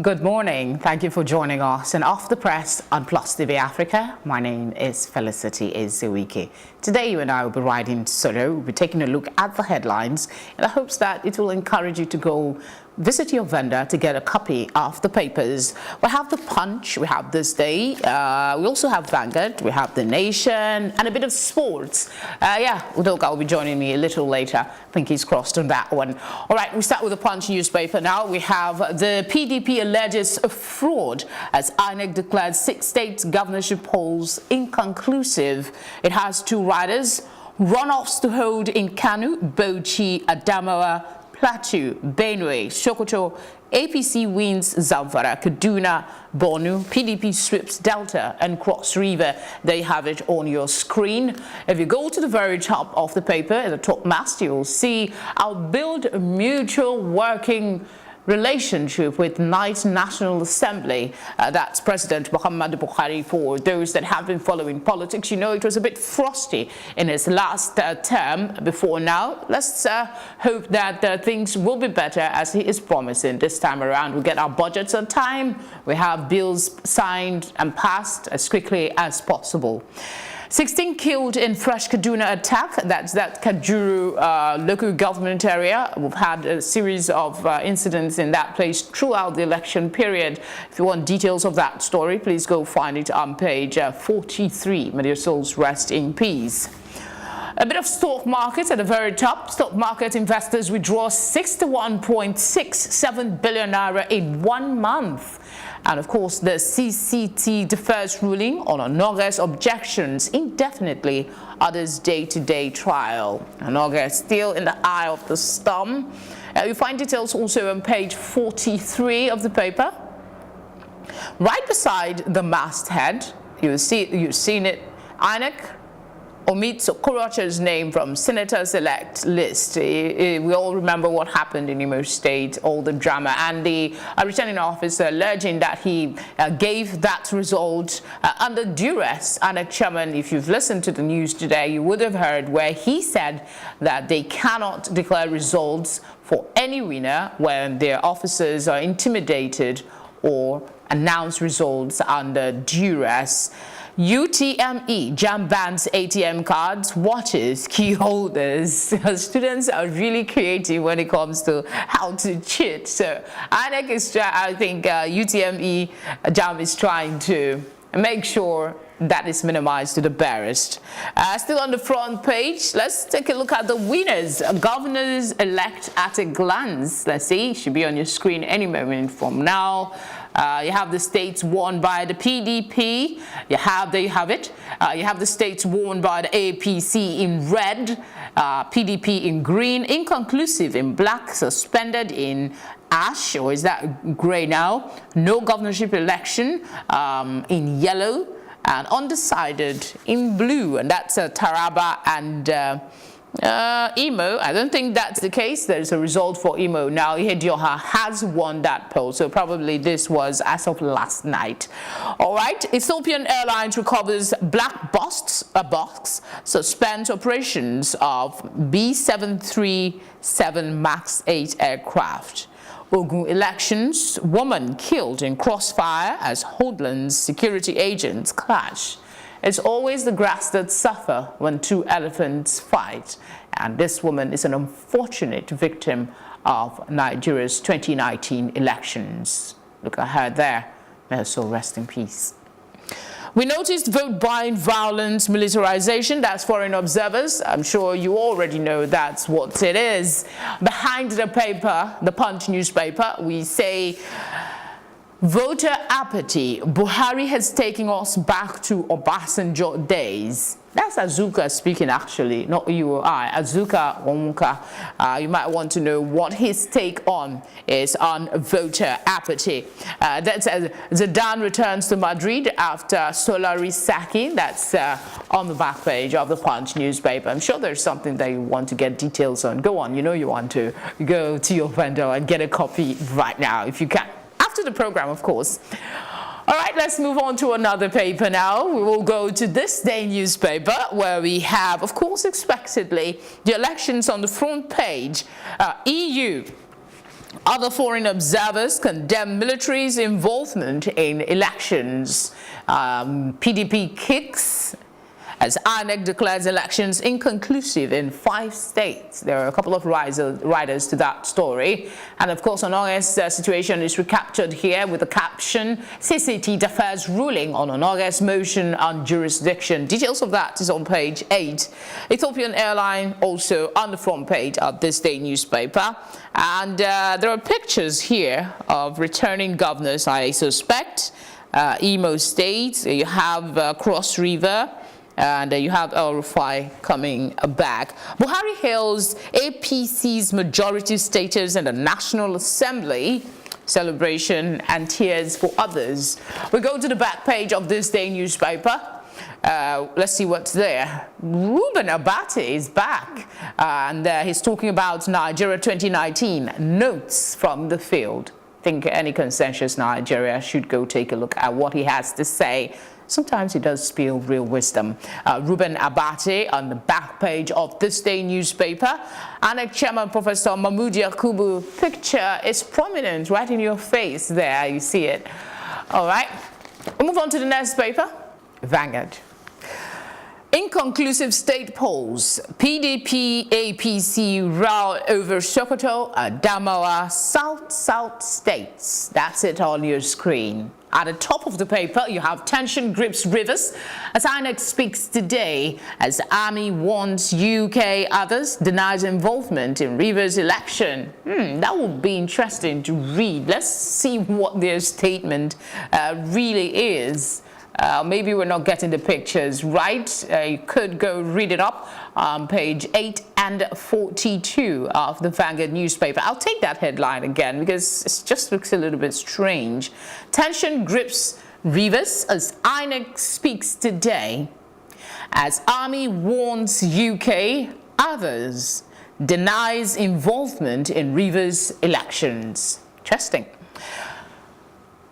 Good morning. Thank you for joining us. And off the press on Plus TV Africa, my name is Felicity Ezewuike. Today, you and I will be riding solo. We'll be taking a look at the headlines in the hopes that it will encourage you to go visit your vendor to get a copy of the papers. We have the Punch, we have This Day, we also have Vanguard, we have The Nation, and a bit of sports. Udoka will be joining me a little later. I think he's crossed on that one. All right, we start with the Punch newspaper now. We have the PDP alleges fraud as INEC declared 6 states governorship polls inconclusive. It has 2 riders, runoffs to hold in Kano, Bauchi, Adamawa, Plateau, Benue, Sokoto. APC wins Zamfara, Kaduna, Borno. PDP sweeps Delta and Cross River. There you have it on your screen. If you go to the very top of the paper, at the top mast, you'll see I'll build a mutual working relationship with Knight National Assembly. That's President Muhammadu Buhari. For those that have been following politics, you know it was a bit frosty in his last term before now. Let's hope that things will be better as he is promising this time around. We get our budgets on time. We have bills signed and passed as quickly as possible. 16 killed in fresh Kaduna attack. That's that Kajuru local government area. We've had a series of incidents in that place throughout the election period. If you want details of that story, please go find it on page 43. May your souls rest in peace. A bit of stock market at the very top. Stock market investors withdraw 61.67 billion naira in 1 month. And of course, the CCT defers ruling on Onoge's objections indefinitely. Others day-to-day trial. Onoge still in the eye of the storm. You find details also on page 43 of the paper. Right beside the masthead, you've seen it, INEC omits Okorocha's name from senators-elect list. We all remember what happened in Imo State, all the drama, and the returning officer alleging that he gave that result under duress. INEC chairman, if you've listened to the news today, you would have heard where he said that they cannot declare results for any winner when their officers are intimidated or announce results under duress. UTME jam bans ATM cards, watches, key holders. Students are really creative when it comes to how to cheat. So INEC is, I think UTME jam is trying to make sure that is minimized to the barest. Still on the front page, let's take a look at the winners. Governors elect at a glance. Let's see, it should be on your screen any moment from now. You have the states won by the PDP. There you have it. You have the states won by the APC in red, PDP in green, inconclusive in black, suspended in ash, or is that gray now? No governorship election in yellow, and undecided in blue, and that's Taraba and Imo. I don't think that's the case. There's a result for Imo now. Ihedioha has won that poll, so probably this was as of last night. All right, Ethiopian Airlines recovers black box, suspends operations of B737 MAX 8 aircraft. Ogun elections, woman killed in crossfire as Hoodlands security agents clash. It's always the grass that suffer when 2 elephants fight. And this woman is an unfortunate victim of Nigeria's 2019 elections. Look at her there. May her soul rest in peace. We noticed vote buying violence, militarization. That's foreign observers. I'm sure you already know that's what it is. Behind the paper, the Punch newspaper, we say, voter apathy. Buhari has taken us back to Obasanjo days. That's Azuka speaking, actually, not you or I. Azuka Onwuka. You might want to know what his take on is on voter apathy. That's Zidane returns to Madrid after Solari sacking. That's on the back page of the Punch newspaper. I'm sure there's something that you want to get details on. Go on, you know you want to go to your vendor and get a copy right now if you can. After the program, of course. All right, let's move on to another paper now. We will go to This Day newspaper, where we have, of course, expectedly, the elections on the front page. EU Other foreign observers condemn military's involvement in elections. PDP kicks as INEC declares elections inconclusive in 5 states. There are a couple of riders to that story. And of course, Onore's situation is recaptured here with the caption, CCT defers ruling on Onore's motion on jurisdiction. Details of that is on page 8. Ethiopian Airline also on the front page of this day newspaper. And there are pictures here of returning governors, I suspect. Imo State, you have Cross River, and you have El Rufai coming back. Buhari hails APC's majority status in the National Assembly. Celebration and tears for others. We go to the back page of this day newspaper. Let's see what's there. Reuben Abati is back, and he's talking about Nigeria 2019, notes from the field. I think any conscientious Nigeria should go take a look at what he has to say. Sometimes he does spill real wisdom. Reuben Abati on the back page of this day newspaper. ANEC Chairman Professor Mahmoud Yakubu picture is prominent right in your face there. You see it. All right. We'll move on to the next paper. Vanguard. Inconclusive state polls. PDP, APC row over Sokoto, Adamawa, South states. That's it on your screen. At the top of the paper, you have tension grips rivers as INEC speaks today as Army warns UK others, denies involvement in Rivers election. That would be interesting to read. Let's see what their statement really is. Maybe we're not getting the pictures right. You could go read it up on page 8 and 42 of the Vanguard newspaper. I'll take that headline again because it just looks a little bit strange. Tension grips Rivers as INEC speaks today as Army warns UK others, denies involvement in Rivers elections. Interesting.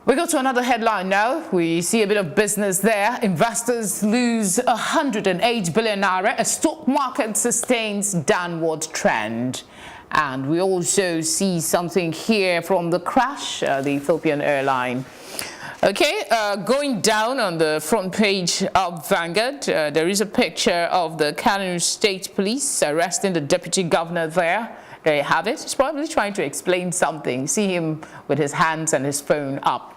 We go to another headline now. We see a bit of business there. Investors lose 108 billion naira as stock market sustains downward trend. And we also see something here from the crash, the Ethiopian airline. Okay, going down on the front page of Vanguard, there is a picture of the Kano State Police arresting the deputy governor there. There you have it. He's probably trying to explain something. See him with his hands and his phone up.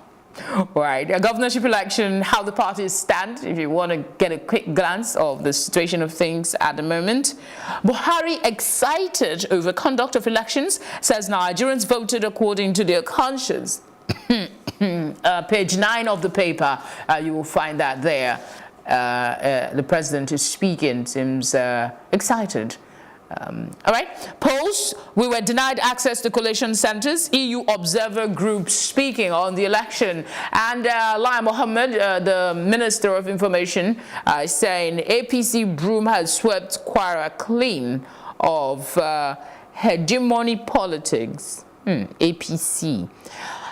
All right, a governorship election, how the parties stand, if you want to get a quick glance of the situation of things at the moment. Buhari excited over conduct of elections, says Nigerians voted according to their conscience. Page 9 of the paper, you will find that there. The president is speaking, seems excited. All right, polls, we were denied access to collation centers. EU observer group speaking on the election. And Lai Mohammed, the Minister of Information, is saying APC broom has swept Kwara clean of hegemony politics. APC.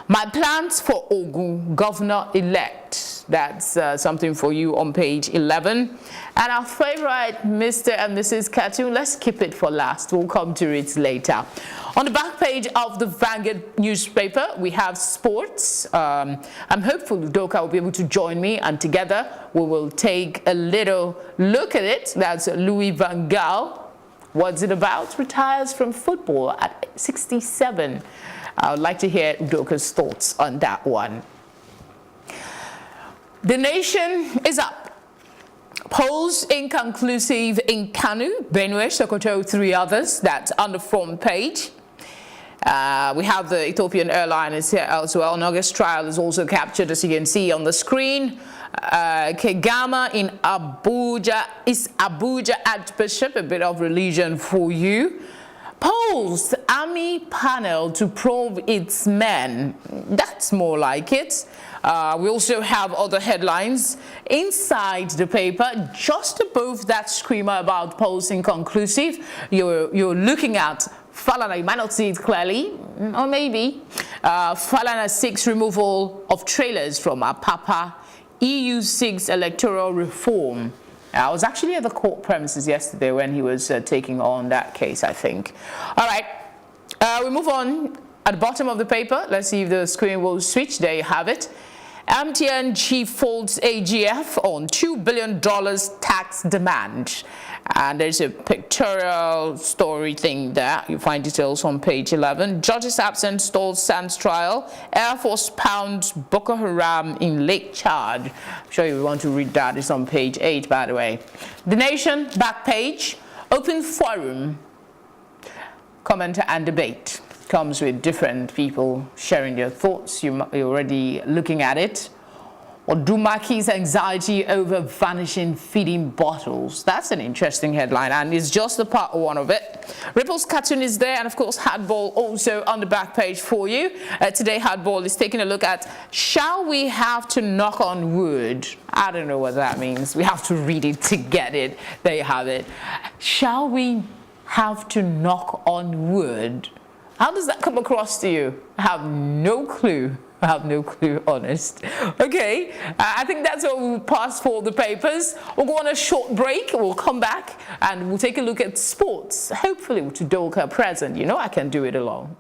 My plans for Ogun governor-elect. That's something for you on page 11. And our favorite Mr. and Mrs. Cartoon, let's keep it for last. We'll come to it later. On the back page of the Vanguard newspaper, we have sports. I'm hopeful Udoka will be able to join me, and together we will take a little look at it. That's Louis van Gaal. What's it about? Retires from football at 67. I would like to hear Udoka's thoughts on that one. The nation is up. Polls inconclusive in Kano, Benue, Sokoto, 3 others. That's on the front page. We have the Ethiopian airline is here as well. An August trial is also captured, as you can see on the screen. Kegama in Abuja is Abuja Archbishop, a bit of religion for you. Polls army panel to probe its men. That's more like it. We also have other headlines inside the paper, just above that screamer about polls inconclusive. You're looking at Falana. You might not see it clearly, or maybe. Falana seeks removal of trailers from Apapa. EU seeks electoral reform. I was actually at the court premises yesterday when he was taking on that case, I think. All right, we move on. at the bottom of the paper, let's see if the screen will switch. There you have it. MTN chief folds AGF on $2 billion tax demand. And there's a pictorial story thing there. You find details on page 11. Judge's absence stalls Sands trial. Air Force pounds Boko Haram in Lake Chad. I'm sure you want to read that. It's on page 8, by the way. The Nation, back page. Open forum. Comment and debate. Comes with different people sharing their thoughts. You're already looking at it. Odumaki's anxiety over vanishing feeding bottles. That's an interesting headline, and it's just the part one of it. Ripple's cartoon is there, and of course Hardball also on the back page for you. Today Hardball is taking a look at, shall we have to knock on wood? I don't know what that means. We have to read it to get it. There you have it. Shall we have to knock on wood? How does that come across to you? I have no clue. I have no clue, honest. Okay, I think that's what we'll pass for the papers. We'll go on a short break. We'll come back and we'll take a look at sports. Hopefully with Udoka present. You know I can do it alone.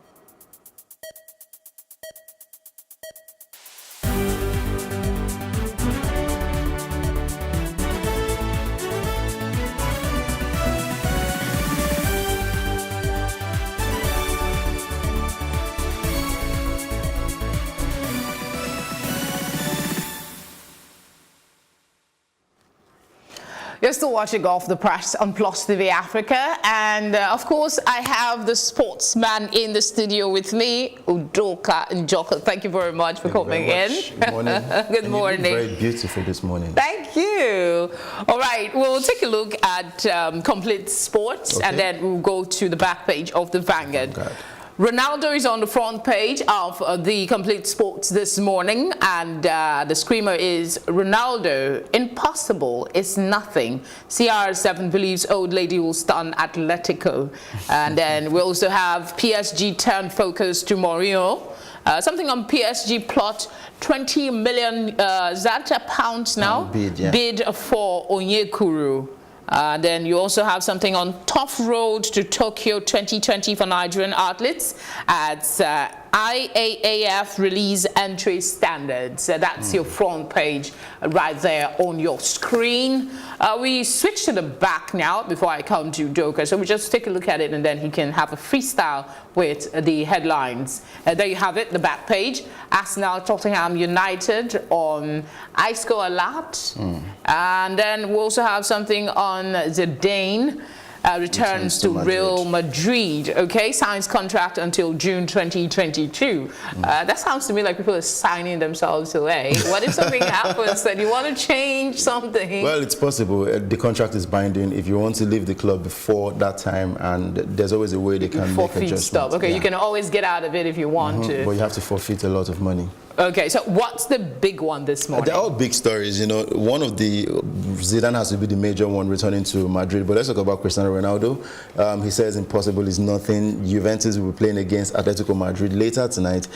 You're still watching Off the Press on Plus TV Africa, and of course I have the sportsman in the studio with me, Udoka Njoku. Thank you very much for coming in. Good morning. Good morning. Very beautiful this morning. Thank you. All right, we'll take a look at complete sports, and then we'll go to the back page of the Vanguard. Ronaldo is on the front page of the complete sports this morning, and the screamer is Ronaldo, impossible is nothing. CR7 believes old lady will stun Atletico. And then we also have PSG turn focus to Mourinho. Something on PSG plot 20 million is that pounds now? Bid for Onyekuru. Then you also have something on tough road to Tokyo 2020 for Nigerian athletes as IAAF release entry standards. That's your front page right there on your screen. We switch to the back now before I come to Udoka. So we just take a look at it and then he can have a freestyle with the headlines. There you have it, the back page. Arsenal, Tottenham United on ISCO alert. And then we also have something on Zidane. Returns to Real Madrid, okay? Signs contract until June 2022. That sounds to me like people are signing themselves away. What if something happens that you want to change something? Well, it's possible. The contract is binding if you want to leave the club before that time, and there's always a way they can make adjustments. Stop. Okay, you can always get out of it if you want to. But you have to forfeit a lot of money. Okay, so what's the big one this morning? They're all big stories, you know. One of the, Zidane has to be the major one returning to Madrid. But let's talk about Cristiano Ronaldo. He says impossible is nothing. Juventus will be playing against Atletico Madrid later tonight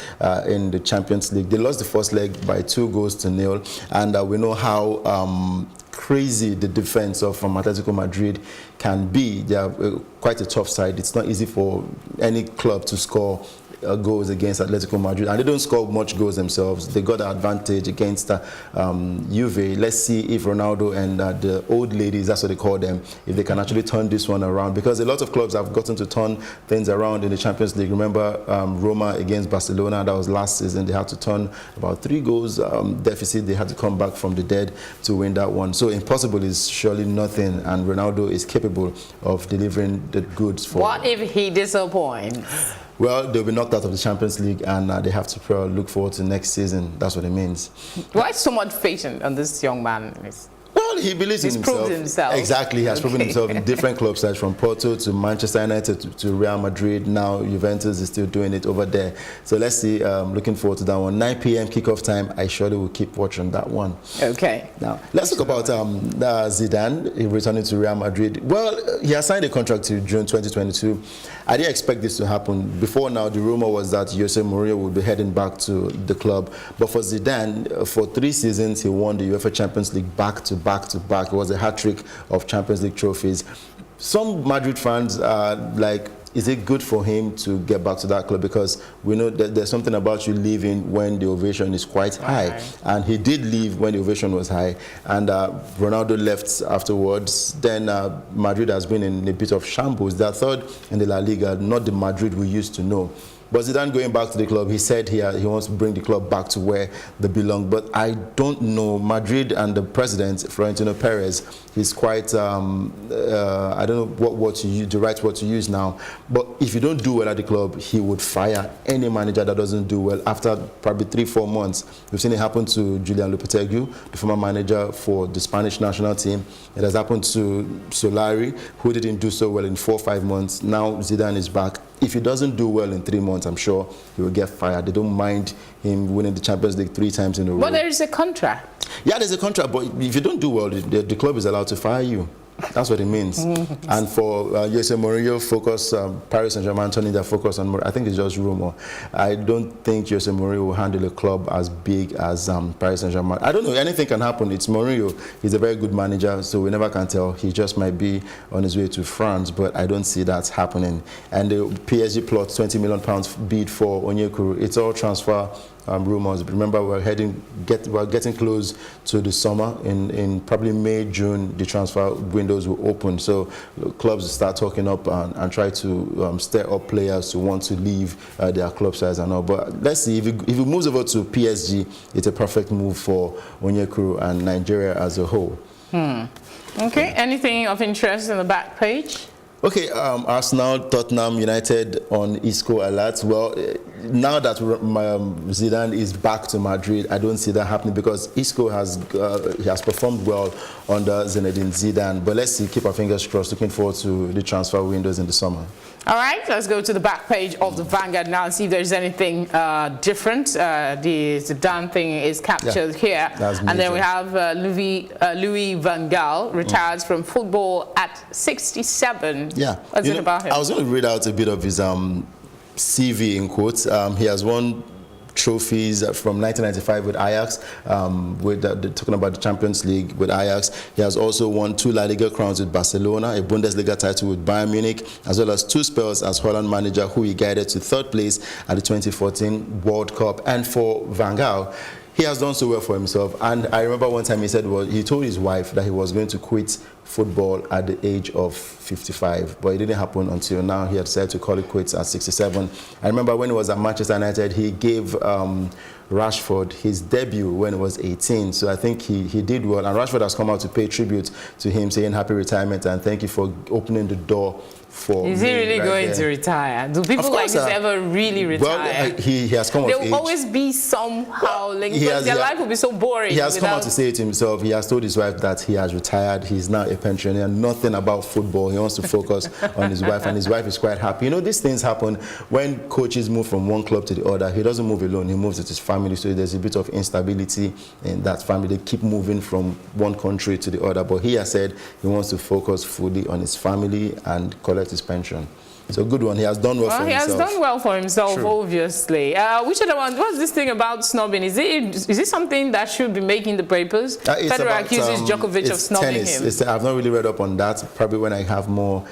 in the Champions League. They lost the first leg by 2-0, and we know how crazy the defense from Atletico Madrid can be. They are quite a tough side. It's not easy for any club to score goals against Atletico Madrid, and they don't score much goals themselves. They got the advantage against Juve. Let's see if Ronaldo and the old ladies, that's what they call them, if they can actually turn this one around, because a lot of clubs have gotten to turn things around in the Champions League. Remember Roma against Barcelona, that was last season. They had to turn about 3 goals deficit. They had to come back from the dead to win that one. So impossible is surely nothing, and Ronaldo is capable of delivering the goods for. What if he disappoints? Well, they'll be knocked out of the Champions League, and they have to look forward to next season. That's what it means. Why so much faith on this young man? Well, he believes in himself. He's proved himself. Exactly, he has proven himself in different club sides, from Porto to Manchester United to Real Madrid. Now Juventus is still doing it over there. So let's see, looking forward to that one. 9 p.m. kickoff time, I surely will keep watching that one. Okay. Now, let's talk about Zidane returning to Real Madrid. Well, he has signed a contract to June 2022. I didn't expect this to happen. Before now, the rumor was that Jose Mourinho would be heading back to the club. But for Zidane, for 3 seasons, he won the UEFA Champions League back to back. It was a hat-trick of Champions League trophies. Some Madrid fans are like, is it good for him to get back to that club? Because we know that there's something about you leaving when the ovation is quite high. And he did leave when the ovation was high. And Ronaldo left afterwards. Then Madrid has been in a bit of shambles. They're third in the La Liga, not the Madrid we used to know. But Zidane going back to the club, he said he wants to bring the club back to where they belong. But I don't know. Madrid and the president, Florentino Perez, he's quite, I don't know what to use, the right word to use now. But if you don't do well at the club, he would fire any manager that doesn't do well after probably 3-4 months. We've seen it happen to Julian Lopetegui, the former manager for the Spanish national team. It has happened to Solari, who didn't do so well in 4-5 months. Now Zidane is back. If he doesn't do well in 3 months, I'm sure he will get fired. They don't mind him winning the Champions League 3 times in a row. But there is a contract. Yeah, there's a contract, but if you don't do well, the club is allowed to fire you. That's what it means. And for Jose Mourinho, focus Paris Saint-Germain turning their focus on Mourinho. I think it's just rumor. I don't think Jose Mourinho will handle a club as big as Paris Saint-Germain. I don't know. Anything can happen. It's Mourinho. He's a very good manager, so we never can tell. He just might be on his way to France, but I don't see that happening. And the PSG plot £20 million bid for Onyekuru. It's all transfer rumors. Remember, we're getting close to the summer. In probably May, June, the transfer windows will open. So clubs will start talking up and try to stir up players who want to leave their club size and all. But let's see, if he moves over to PSG, it's a perfect move for Onyekuru and Nigeria as a whole. Okay, anything of interest in the back page? Okay, Arsenal, Tottenham, United on Isco alert. Well, now that Zidane is back to Madrid, I don't see that happening because Isco has performed well under Zinedine Zidane. But let's see, keep our fingers crossed, looking forward to the transfer windows in the summer. All right, let's go to the back page of the Vanguard now and see if there's anything different. The Zidane thing is captured here. And then we have Louis van Gaal, retires from football at 67. Yeah. What's it about him? I was going to read out a bit of his CV in quotes. He has won trophies from 1995 with Ajax, talking about the Champions League with Ajax. He has also won 2 La Liga crowns with Barcelona, a Bundesliga title with Bayern Munich, as well as 2 spells as Holland manager, who he guided to 3rd place at the 2014 World Cup. And for Van Gaal, he has done so well for himself. And I remember one time he said, well, he told his wife that he was going to quit football at the age of 55, but it didn't happen until now. He had decided to call it quits at 67. I remember when he was at Manchester United, he gave Rashford his debut when he was 18. So I think he did well. And Rashford has come out to pay tribute to him, saying happy retirement and thank you for opening the door for Is he really going to retire? Do people like this ever really retire? Well, he has come out. There will always be somehow linked, because their life will be so boring. He has come out to say it himself. He has told his wife that he has retired. He's now a pensioner. Nothing about football. He wants to focus on his wife, and his wife is quite happy. You know, these things happen when coaches move from one club to the other. He doesn't move alone. He moves with his family, so there's a bit of instability in that family. They keep moving from one country to the other, but he has said he wants to focus fully on his family and collect his pension. It's a good one. He has done well for himself. He has done well for himself, obviously. Which other one? What's this thing about snubbing? Is it something that should be making the papers? Federer accuses Djokovic of snubbing him. I've not really read up on that. Probably when I have more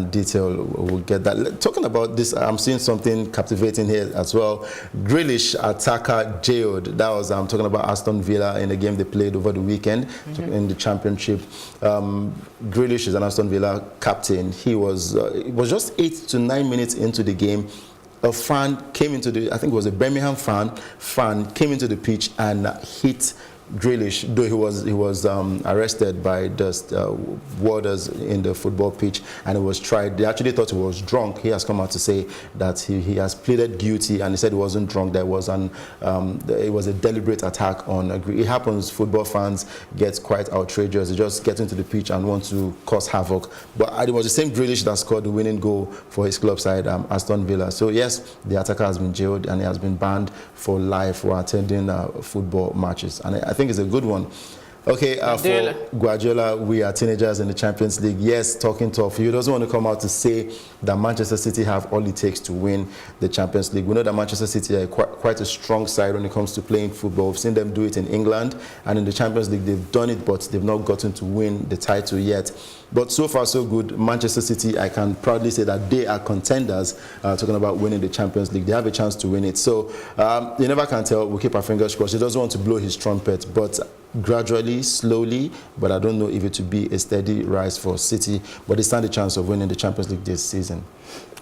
detail, we'll get that. Talking about this, I'm seeing something captivating here as well. Grealish attacker jailed. That was talking about Aston Villa in the game they played over the weekend in the Championship. Grealish is an Aston Villa captain. He was it was just 8 to 9 minutes into the game. A fan came into the, I think it was a Birmingham fan came into the pitch and hit Grealish, though he was arrested by the warders in the football pitch, and it was tried. They actually thought he was drunk. He has come out to say that he has pleaded guilty, and he said he wasn't drunk. There was it was a deliberate attack on. It happens. Football fans get quite outrageous. They just get into the pitch and want to cause havoc. But it was the same Grealish that scored the winning goal for his club side, Aston Villa. So yes, the attacker has been jailed and he has been banned for life for attending football matches. And I think it's a good one. Okay, for Guardiola, we are teenagers in the Champions League. Yes, talking tough. He doesn't want to come out to say that Manchester City have all it takes to win the Champions League. We know that Manchester City are quite a strong side when it comes to playing football. We've seen them do it in England, and in the Champions League they've done it, but they've not gotten to win the title yet. But so far, so good. Manchester City, I can proudly say that they are contenders, talking about winning the Champions League. They have a chance to win it. So you never can tell. We'll keep our fingers crossed. He doesn't want to blow his trumpet, but gradually, slowly, but I don't know if it will be a steady rise for City, but they stand a chance of winning the Champions League this season.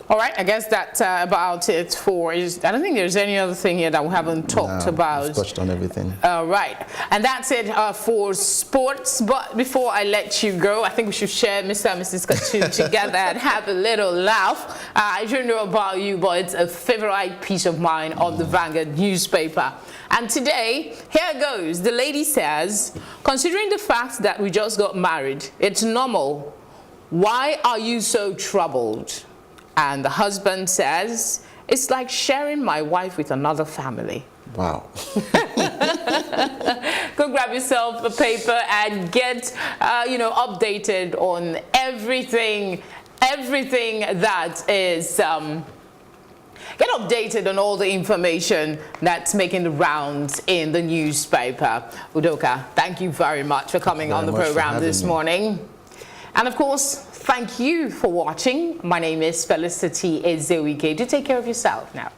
All right, I guess that's about it for... I don't think there's any other thing here that we haven't talked about. We've touched on everything. Right, and that's it for sports. But before I let you go, I think we should share Mr. and Mrs. Cartoon together and have a little laugh. I don't know about you, but it's a favorite piece of mine on the Vanguard newspaper. And today, here goes. The lady says, considering the fact that we just got married, it's normal. Why are you so troubled? And the husband says, it's like sharing my wife with another family. Wow. Go grab yourself a paper and get, updated on everything that is, get updated on all the information that's making the rounds in the newspaper. Udoka, thank you very much for coming on the program this morning. And of course, thank you for watching. My name is Felicity Ezewuike. Do take care of yourself now.